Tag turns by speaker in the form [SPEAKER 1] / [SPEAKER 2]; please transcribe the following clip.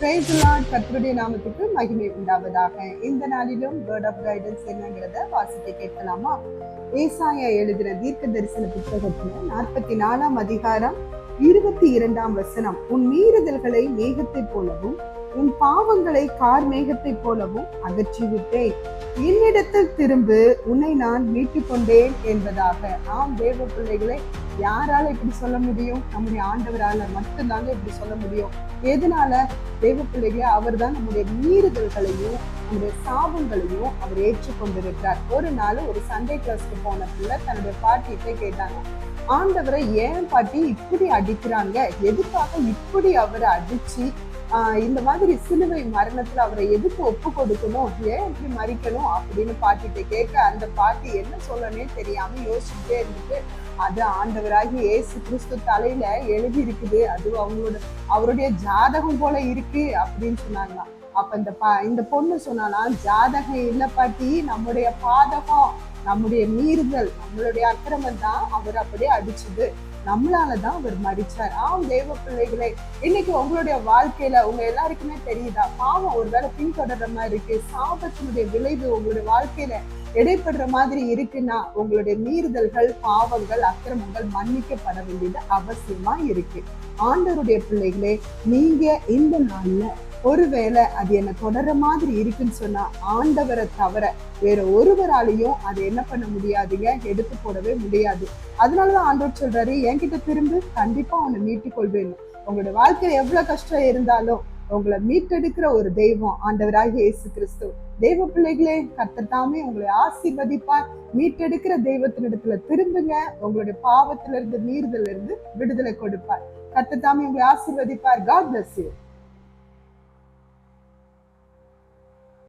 [SPEAKER 1] Praise the Lord. கர்த்தருடைய நாமத்துக்கு மகிமை உண்டாவதாக. இந்த நாளிலும் வேர்ட் ஆஃப் கைடன்ஸ் என்னங்கிறத வாசிக்க கேட்கலாமா? ஏசாயா எழுதின தீர்க்க தரிசன புத்தகத்துல 44ஆம் அதிகாரம் 22ஆம் வசனம். உன் மீறுதல்களை மேகத்தை போலவும் உன் பாவங்களை கார் மேகத்தை போலவும் அகற்றிவிட்டேன். என்னிடத்தில் திரும்பு, உன்னை நான் மீட்டுக் கொண்டேன் என்பதாக. ஆம் தேவ பிள்ளைகளை, யாரால இப்படி சொல்ல முடியும்? நம்முடைய ஆண்டவரால மட்டும்தாங்க இப்படி சொல்ல முடியும். எதனால? தேவ பிள்ளைகளை, அவர் தான் நம்முடைய மீறுதல்களையும் நம்முடைய சாபங்களையும் அவர் ஏற்றுக்கொண்டிருக்கிறார். ஒரு நாள் ஒரு சண்டே கிளாஸ்க்கு போன பிள்ளை தன்னுடைய பாட்டிகிட்ட கேட்டாங்க, ஆண்டவரை ஏன் பாட்டி இப்படி அடிக்கிறாங்க? எதுக்காக இப்படி அவரை அடிச்சு இந்த மாதிரி சிலுவை மரணத்துல அவரை எதுக்கு ஒப்பு கொடுக்கணும், ஏன் இப்படி மறிக்கணும் அப்படின்னு பாட்டிட்ட கேட்க, அந்த பாட்டி என்ன சொல்லனே தெரியாம யோசிச்சுட்டே இருந்துட்டு, அது ஆண்டவராகி இயேசு கிறிஸ்து தலையில எழுதி இருக்குது, அது அவருடைய ஜாதகம் போல இருக்கு அப்படின்னு சொன்னாங்களாம். அப்ப இந்த பொண்ணு சொன்னாலாம், ஜாதகம் இல்ல பாட்டி, நம்முடைய பாதகம், நம்முடைய மீறுதல், நம்மளுடைய அக்கிரமம் தான் அவர் அப்படியே அடிச்சுது, நம்மளாலதான் அவர் மறிச்சார். ஆம் தேவ பிள்ளைகளே, இன்னைக்கு உங்களுடைய வாழ்க்கையில உங்க எல்லாருக்குமே தெரியுதா, பாவம் ஒருவேளை பின்தொடர்ற மாதிரி இருக்கு, சாபத்தினுடைய விளைவு உங்களுடைய வாழ்க்கையில இடைப்படுற மாதிரி இருக்குன்னா, உங்களுடைய மீறுதல்கள், பாவங்கள், அக்கிரமங்கள் மன்னிக்கப்பட வேண்டியது அவசியமா இருக்கு. ஆண்டவருடைய பிள்ளைகளே, நீங்க இந்த நாள்ல ஒருவேளை அது என்ன தொடர்ற மாதிரி இருக்குன்னு சொன்னா, ஆண்டவரை தவிர வேற ஒருவராலையும் அதை என்ன பண்ண முடியாதுங்க, எடுத்து போடவே முடியாது. அதனாலதான் ஆண்டவர் சொல்றாரு, என்கிட்ட திரும்ப, கண்டிப்பா உன்னை மீட்டுக் கொள்வேன்னு. உங்களோட வாழ்க்கையில எவ்வளவு கஷ்டம் இருந்தாலும் உங்களை மீட்டெடுக்கிற ஒரு தெய்வம் ஆண்டவராகிய இயேசு கிறிஸ்து. தெய்வ பிள்ளைகளே, கர்த்தர் தாமே உங்களை ஆசீர்வதிப்பார். மீட்டெடுக்கிற தெய்வத்தினிடத்துல திரும்புங்க, உங்களுடைய பாவத்திலிருந்து, மீறுதல இருந்து விடுதலை கொடுப்பார். கர்த்தர் தாமே உங்களை ஆசீர்வதிப்பார். God bless you.